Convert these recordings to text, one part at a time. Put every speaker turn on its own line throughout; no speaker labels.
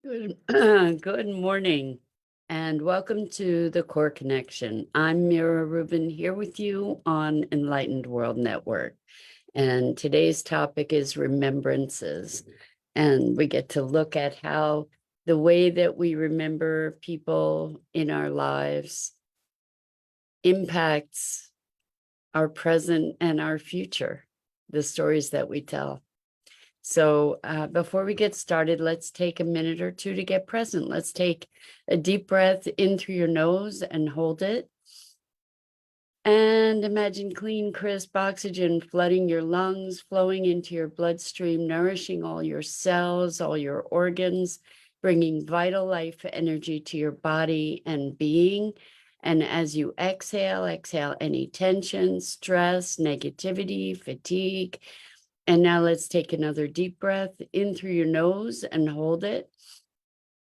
Good, good morning, and welcome to the Core Connection. I'm Mira Rubin here with you on Enlightened World Network. And today's topic is remembrances. And we get to look at how the way that we remember people in our lives impacts our present and our future, the stories that we tell. So before we get started, let's take a minute or two to get present. Let's take a deep breath in through your nose and hold it. And imagine clean, crisp oxygen flooding your lungs, flowing into your bloodstream, nourishing all your cells, all your organs, bringing vital life energy to your body and being. And as you exhale any tension, stress, negativity, fatigue. And now let's take another deep breath in through your nose and hold it.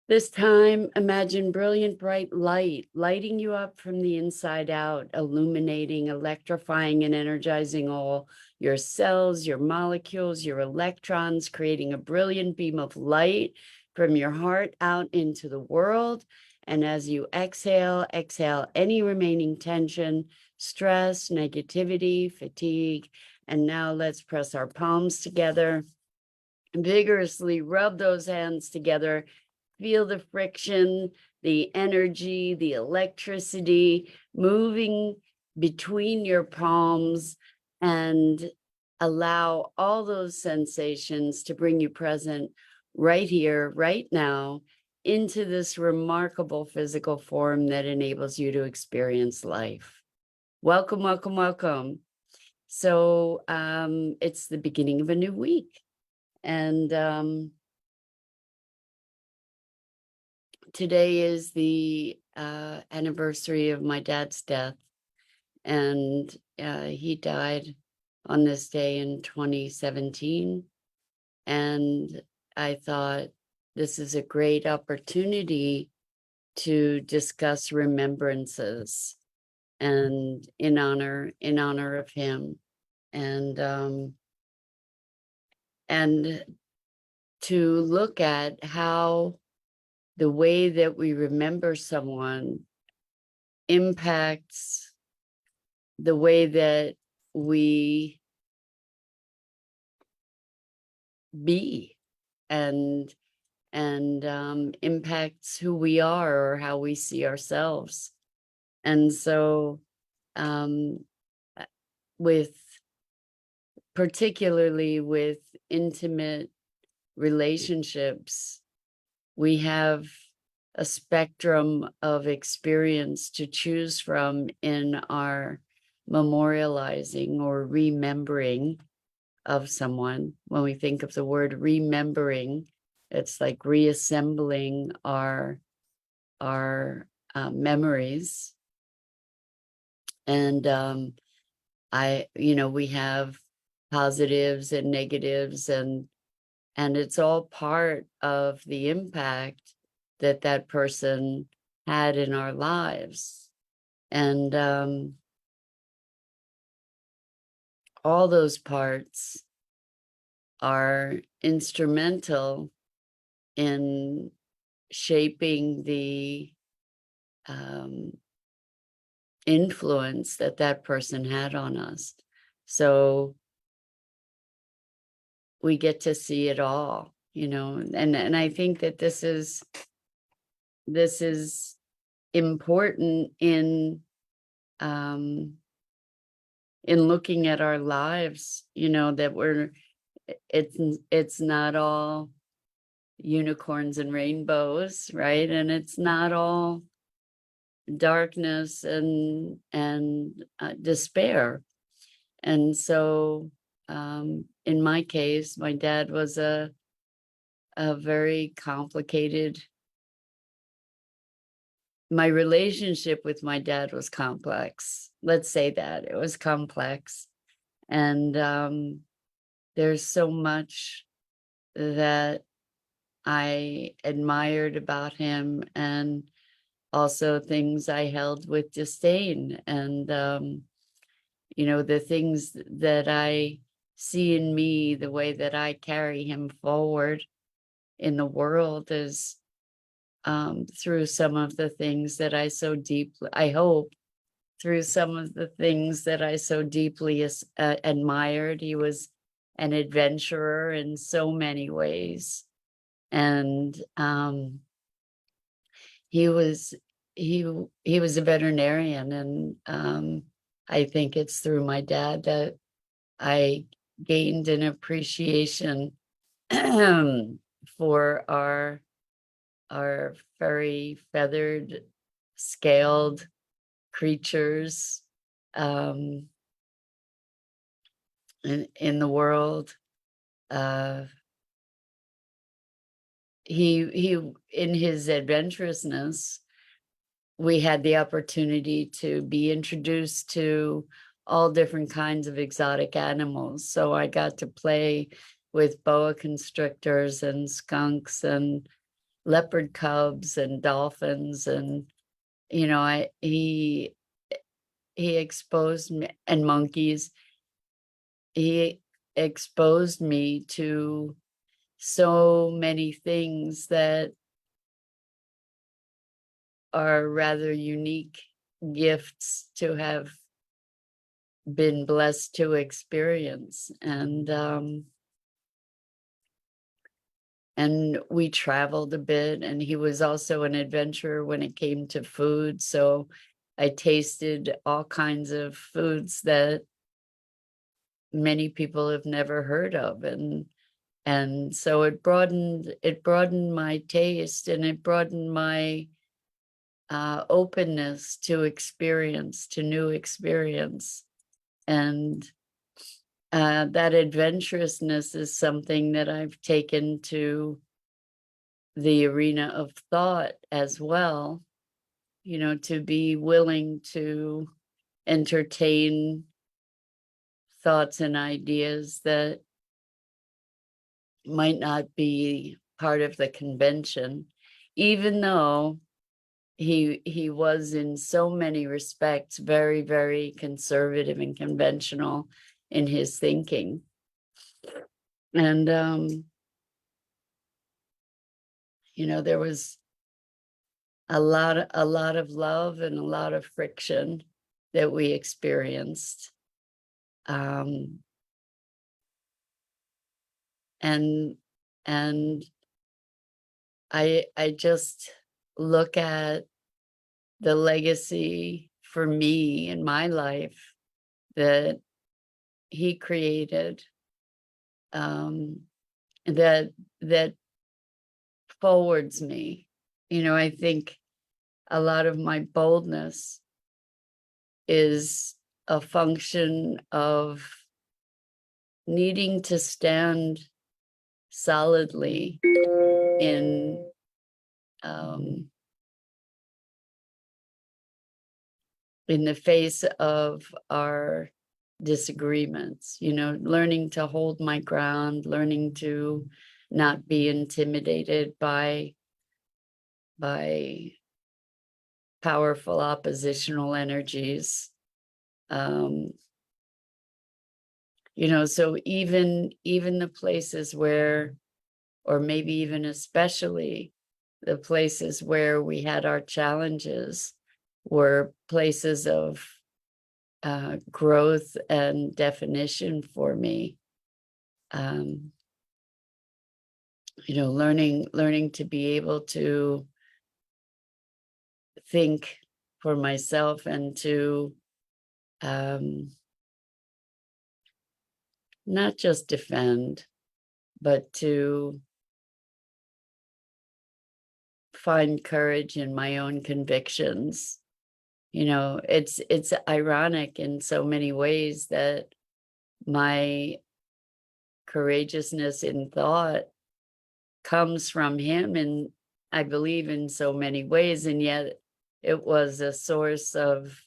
This time, imagine brilliant, bright light lighting you up from the inside out, illuminating, electrifying, and energizing all your cells, your molecules, your electrons, creating a brilliant beam of light from your heart out into the world. And as you exhale any remaining tension, stress, negativity, fatigue. And now let's press our palms together, vigorously rub those hands together. Feel the friction, the energy, the electricity moving between your palms, and allow all those sensations to bring you present right here, right now, into this remarkable physical form that enables you to experience life. Welcome, welcome, welcome. So it's the beginning of a new week. And today is the anniversary of my dad's death. And he died on this day in 2017. And I thought this is a great opportunity to discuss remembrances and in honor of him. And to look at how the way that we remember someone impacts the way that we be and impacts who we are or how we see ourselves. And so with particularly with intimate relationships, we have a spectrum of experience to choose from in our memorializing or remembering of someone. When we think of the word remembering, it's like reassembling our memories. And we have positives and negatives, and it's all part of the impact that that person had in our lives. And all those parts are instrumental in shaping the influence that that person had on us. So we get to see it all, and I think that this is important in looking at our lives, that it's not all unicorns and rainbows, right? And it's not all darkness and despair. And so in my case, my dad was a very complicated. My relationship with my dad was complex. Let's say that it was complex. And there's so much that I admired about him, and also things I held with disdain. And, the things that I see in me, the way that I carry him forward in the world is through some of the things that I so deeply, I hope, through some of the things that I so deeply admired. He was an adventurer in so many ways. And he was he was a veterinarian, and I think it's through my dad that I gained an appreciation for our furry, feathered, scaled creatures in the world. He in his adventurousness, we had the opportunity to be introduced to all different kinds of exotic animals. So I got to play with boa constrictors and skunks and leopard cubs and dolphins, and he exposed me, and monkeys. He exposed me to so many things that are rather unique gifts to have been blessed to experience. And we traveled a bit, and he was also an adventurer when it came to food. So I tasted all kinds of foods that many people have never heard of. And so it broadened my taste, and it broadened my openness to experience, to new experience. And that adventurousness is something that I've taken to the arena of thought as well, to be willing to entertain thoughts and ideas that might not be part of the convention, even though he was in so many respects very, very conservative and conventional in his thinking. And there was a lot of love and a lot of friction that we experienced. And I just look at the legacy for me in my life that he created, that forwards me. I think a lot of my boldness is a function of needing to stand solidly in the face of our disagreements, learning to hold my ground, learning to not be intimidated by powerful oppositional energies. So even the places where, or maybe even especially the places where we had our challenges, were places of growth and definition for me. Learning to be able to think for myself, and to not just defend, but to find courage in my own convictions. It's ironic in so many ways that my courageousness in thought comes from him, and I believe in so many ways, and yet it was a source of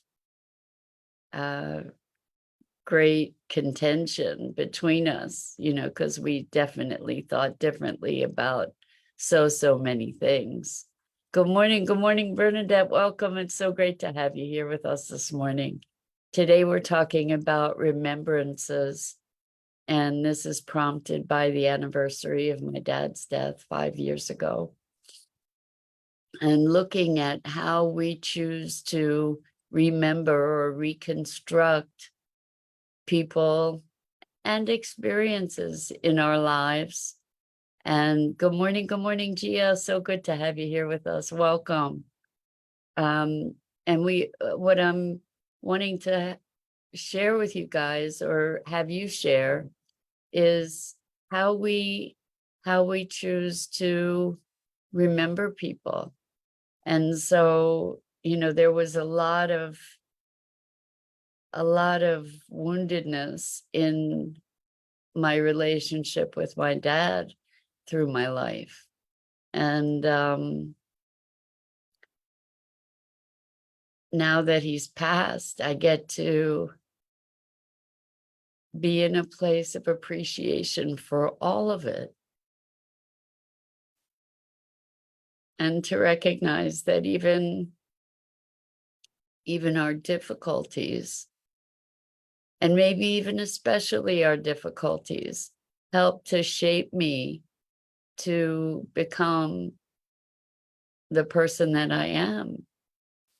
great contention between us, because we definitely thought differently about so many things. Good morning, Bernadette. Welcome. It's so great to have you here with us this morning. Today we're talking about remembrances, and this is prompted by the anniversary of my dad's death 5 years ago. and looking at how we choose to remember or reconstruct people and experiences in our lives. And good morning, Gia. So good to have you here with us. Welcome. And what I'm wanting to share with you guys, or have you share, is how we choose to remember people. And so, there was a lot of woundedness in my relationship with my dad through my life. And now that he's passed, I get to be in a place of appreciation for all of it. And to recognize that even our difficulties, and maybe even especially our difficulties, help to shape me to become the person that I am,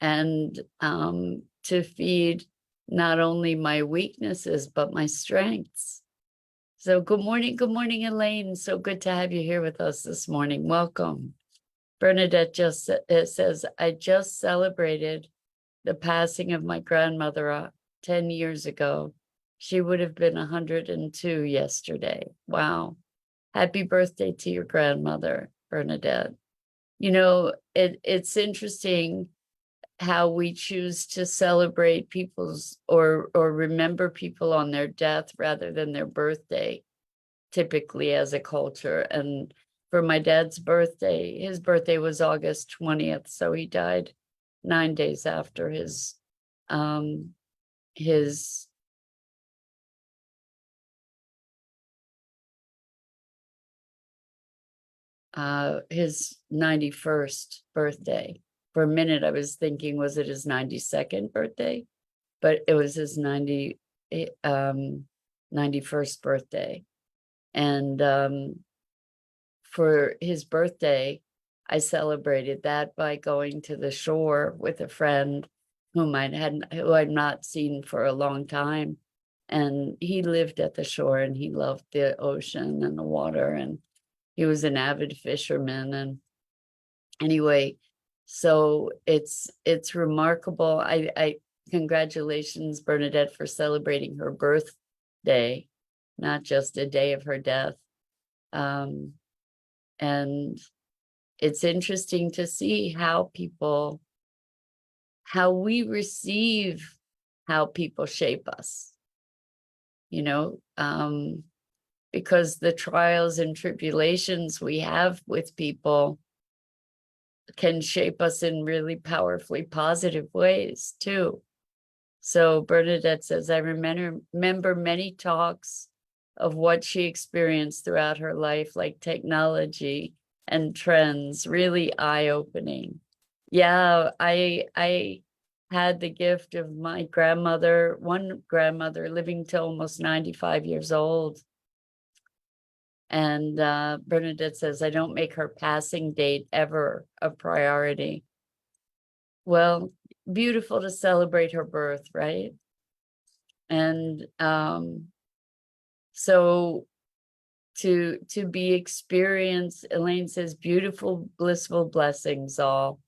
and to feed not only my weaknesses, but my strengths. So good morning, Elaine. So good to have you here with us this morning. Welcome. Bernadette just says, I just celebrated the passing of my grandmother 10 years ago. She would have been 102 yesterday. Wow. Happy birthday to your grandmother, Bernadette. It's interesting how we choose to celebrate people's or remember people on their death rather than their birthday, typically as a culture. And for my dad's birthday, his birthday was August 20th, so he died 9 days after his his 91st birthday. For a minute, I was thinking, was it his 92nd birthday? But it was his 91st birthday. And for his birthday, I celebrated that by going to the shore with a friend who I'd not seen for a long time. And he lived at the shore and he loved the ocean and the water, and he was an avid fisherman. And anyway, so it's remarkable. I congratulations, Bernadette, for celebrating her birthday, not just a day of her death. And it's interesting to see how we receive how people shape us, because the trials and tribulations we have with people can shape us in really powerfully positive ways too. So Bernadette says, I remember many talks of what she experienced throughout her life, like technology and trends, really eye-opening. Yeah, I had the gift of my one grandmother living till almost 95 years old. And Bernadette says, I don't make her passing date ever a priority. Well, beautiful to celebrate her birth, right? And so to be experienced, Elaine says, beautiful, blissful blessings all.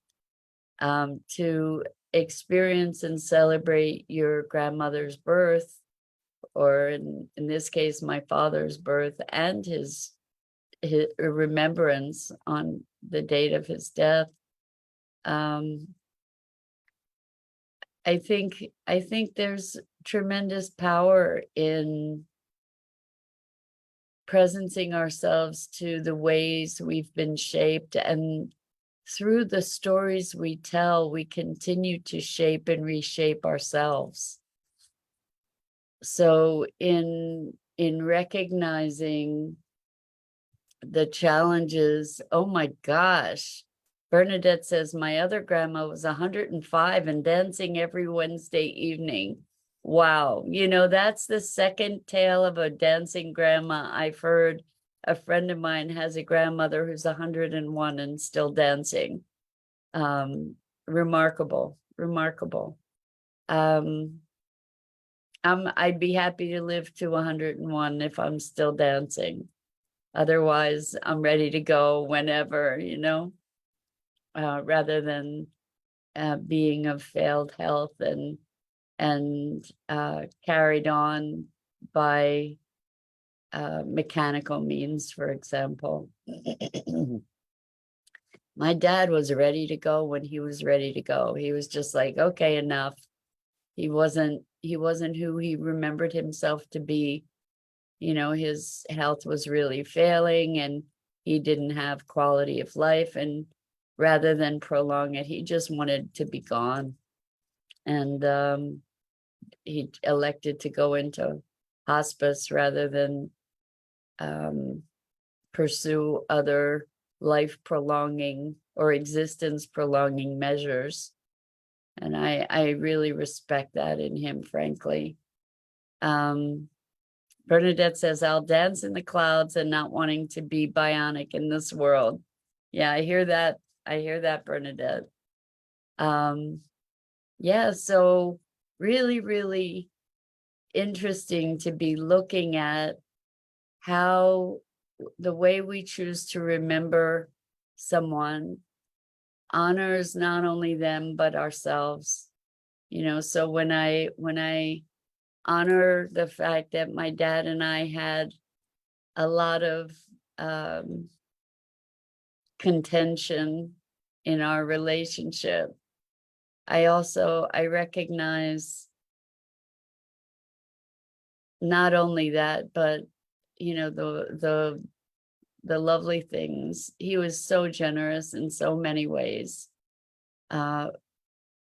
To experience and celebrate your grandmother's birth, or in this case, my father's birth, and his remembrance on the date of his death. I think there's tremendous power in presencing ourselves to the ways we've been shaped, and through the stories we tell, we continue to shape and reshape ourselves. So in recognizing the challenges, oh my gosh, Bernadette says, my other grandma was 105 and dancing every Wednesday evening. Wow. That's the second tale of a dancing grandma I've heard. A friend of mine has a grandmother who's 101 and still dancing. Remarkable. I'd be happy to live to 101 if I'm still dancing. Otherwise, I'm ready to go whenever, rather than being of failed health and carried on by mechanical means, for example. My dad was ready to go when he was ready to go. He was just like, okay, enough. He wasn't who he remembered himself to be. His health was really failing and he didn't have quality of life. And rather than prolong it, he just wanted to be gone. And he elected to go into hospice rather than pursue other life prolonging or existence prolonging measures. And I really respect that in him, frankly. Bernadette says, I'll dance in the clouds and not wanting to be bionic in this world. Yeah, I hear that. Bernadette. Yeah, so really, really interesting to be looking at how the way we choose to remember someone honors not only them, but ourselves. So when I honor the fact that my dad and I had a lot of contention in our relationship, I recognize not only that, but the lovely things. He was so generous in so many ways. And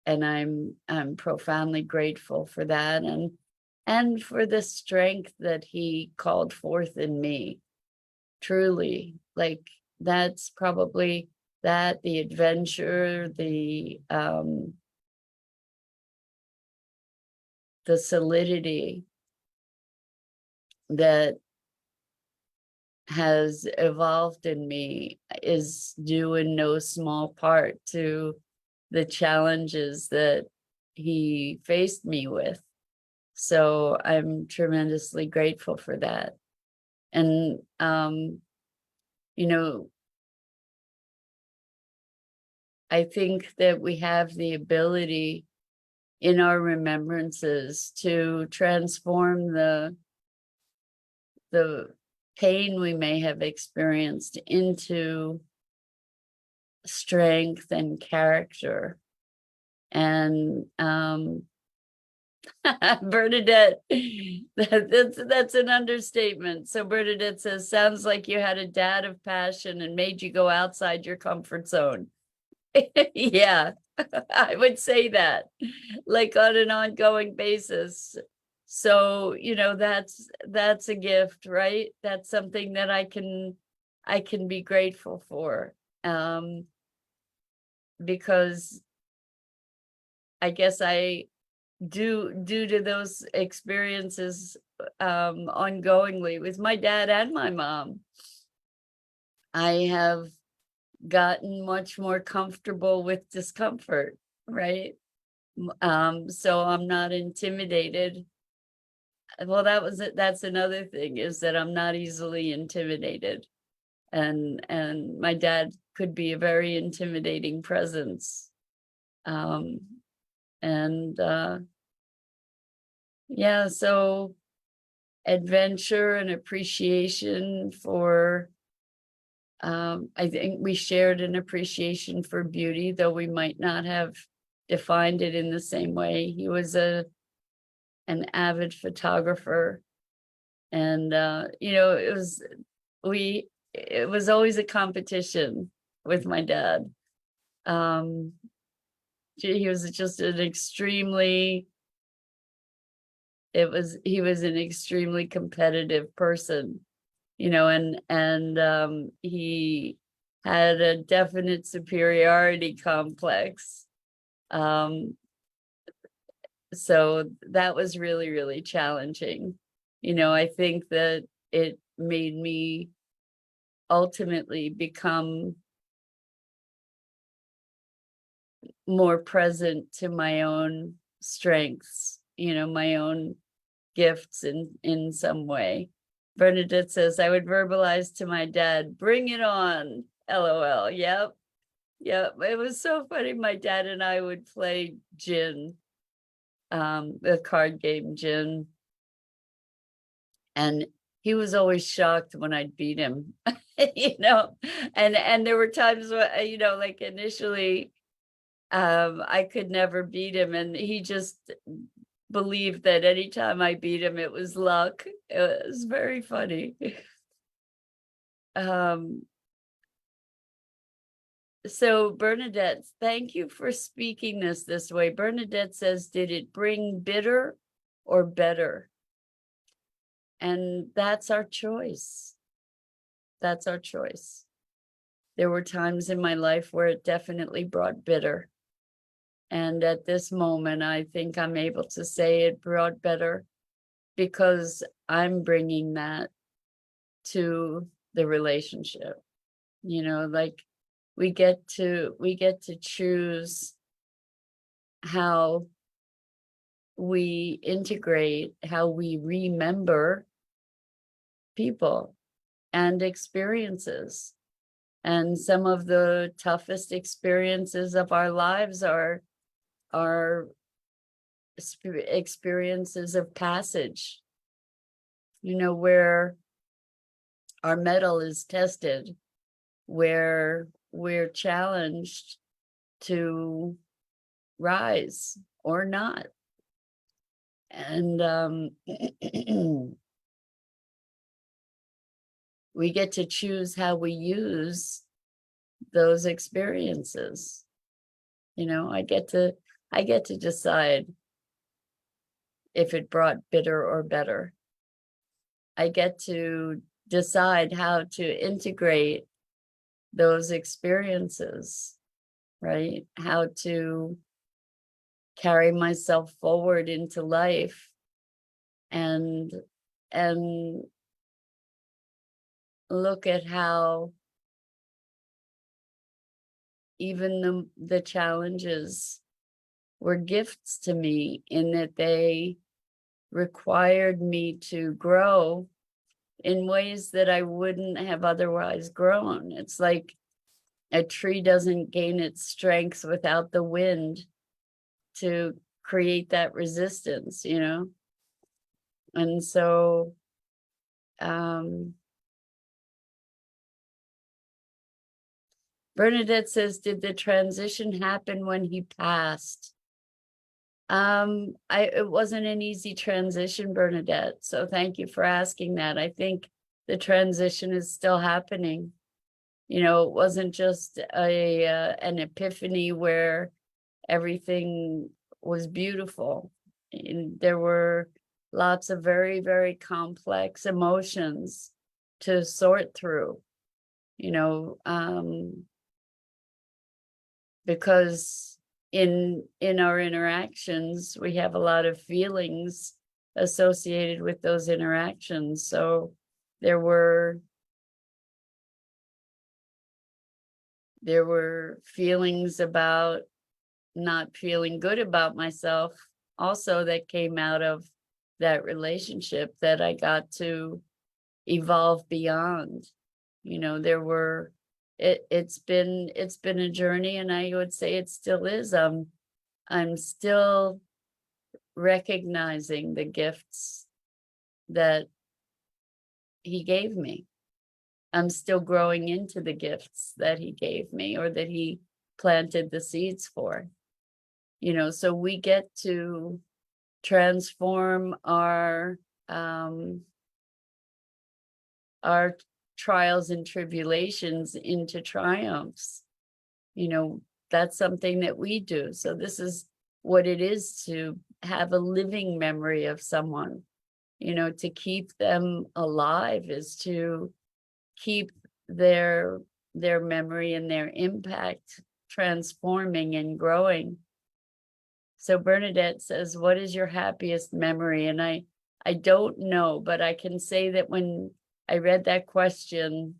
I'm profoundly grateful for that and for the strength that he called forth in me. Truly, like that's probably that, the adventure, the solidity that has evolved in me is due in no small part to the challenges that he faced me with. So I'm tremendously grateful for that. And, I think that we have the ability in our remembrances to transform the pain we may have experienced into strength and character. And Bernadette, that's an understatement. So Bernadette says, sounds like you had a dad of passion and made you go outside your comfort zone. Yeah, I would say that, like on an ongoing basis. So, that's a gift, right? That's something that I can be grateful for. Because I guess I due to those experiences ongoingly with my dad and my mom, I have gotten much more comfortable with discomfort, right? So I'm not intimidated. Well, that's another thing, is that I'm not easily intimidated. And my dad could be a very intimidating presence. And yeah, so adventure and appreciation for I think we shared an appreciation for beauty, though we might not have defined it in the same way. He was an avid photographer, and it was always a competition with my dad. He was just an extremely he was an extremely competitive person, and he had a definite superiority complex. So that was really, really challenging. I think that it made me ultimately become more present to my own strengths, my own gifts in some way. Bernadette says, I would verbalize to my dad, bring it on, LOL. Yep. It was so funny. My dad and I would play gin, the card game gin. And he was always shocked when I'd beat him, and there were times when, like initially, I could never beat him, and he just believed that anytime I beat him, it was luck. It was very funny. So Bernadette, thank you for speaking this way. Bernadette says, did it bring bitter or better? And that's our choice. That's our choice. There were times in my life where it definitely brought bitter. And at this moment, I think I'm able to say it brought better because I'm bringing that to the relationship. Like we get to choose how we integrate, how we remember people and experiences. And some of the toughest experiences of our lives are experiences of passage, where our mettle is tested, where we're challenged to rise or not. And we get to choose how we use those experiences. I get to decide if it brought bitter or better. I get to decide how to integrate those experiences, right? How to carry myself forward into life and look at how even the challenges were gifts to me in that they required me to grow in ways that I wouldn't have otherwise grown. It's like a tree doesn't gain its strength without the wind to create that resistance, And so Bernadette says, did the transition happen when he passed? It wasn't an easy transition, Bernadette. So thank you for asking that. I think the transition is still happening. It wasn't just an epiphany where everything was beautiful. And there were lots of very, very complex emotions to sort through, because in our interactions, we have a lot of feelings associated with those interactions. So there were feelings about not feeling good about myself also that came out of that relationship that I got to evolve beyond. It's been a journey, and I would say it still is. I'm still recognizing the gifts that he gave me. I'm still growing into the gifts that he gave me or that he planted the seeds for. So we get to transform our trials and tribulations into triumphs. That's something that we do. So this is what it is to have a living memory of someone. To keep them alive is to keep their memory and their impact transforming and growing. So Bernadette says, what is your happiest memory? And I don't know, but I can say that when I read that question,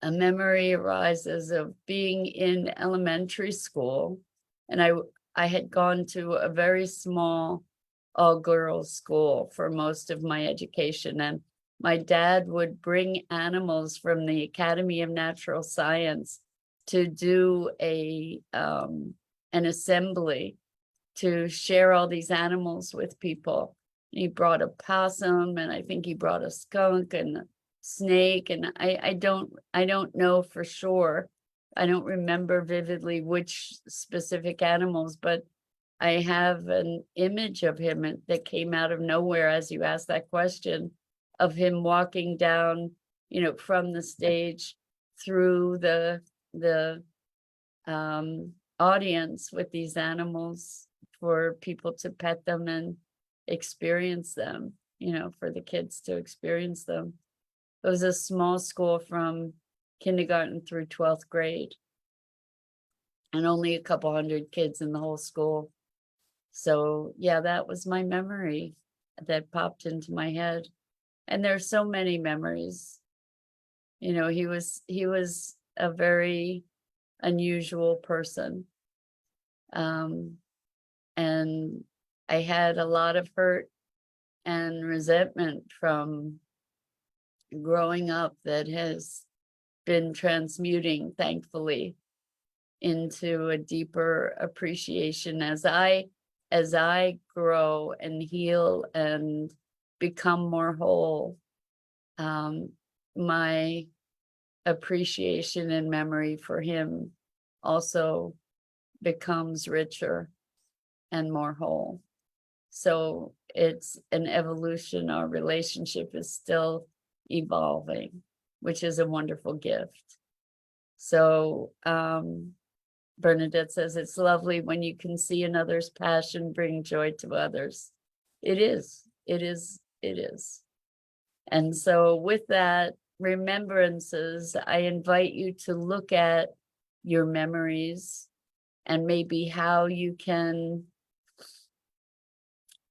a memory arises of being in elementary school, and I had gone to a very small all-girls school for most of my education, and my dad would bring animals from the Academy of Natural Science to do an assembly to share all these animals with people. He brought a possum, and I think he brought a skunk and a snake, and I don't know for sure. I don't remember vividly which specific animals, but I have an image of him that came out of nowhere as you asked that question, of him walking down, from the stage through the audience with these animals for people to pet them and experience them, for the kids to experience them. It was a small school from kindergarten through 12th grade, and only a couple hundred kids in the whole school. So yeah, that was my memory that popped into my head. And there's so many memories. He was a very unusual person. And I had a lot of hurt and resentment from growing up that has been transmuting, thankfully, into a deeper appreciation as I grow and heal and become more whole. My appreciation and memory for him also becomes richer and more whole. So it's an evolution. Our relationship is still evolving, which is a wonderful gift. So Bernadette says, it's lovely when you can see another's passion bring joy to others. It is. And so with that, remembrances, I invite you to look at your memories and maybe how you can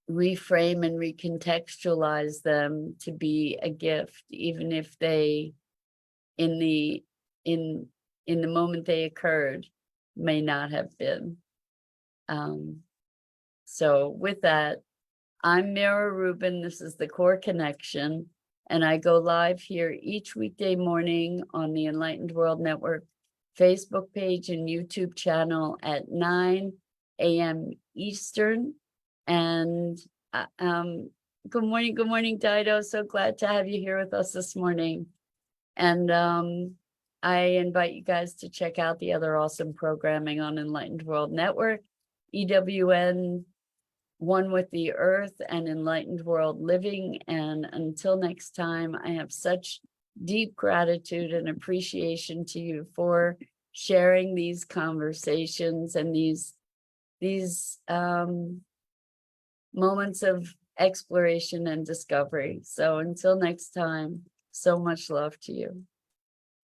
reframe and recontextualize them to be a gift, even if they in the moment they occurred may not have been. So with that, I'm Mira Rubin. This is the Core Connection, and I go live here each weekday morning on the Enlightened World Network Facebook page and YouTube channel at 9 a.m. Eastern. And good morning, Dido. So glad to have you here with us this morning. And I invite you guys to check out the other awesome programming on Enlightened World Network, EWN, One with the Earth, and Enlightened World Living. And until next time, I have such deep gratitude and appreciation to you for sharing these conversations and these moments of exploration and discovery. So until next time, so much love to you.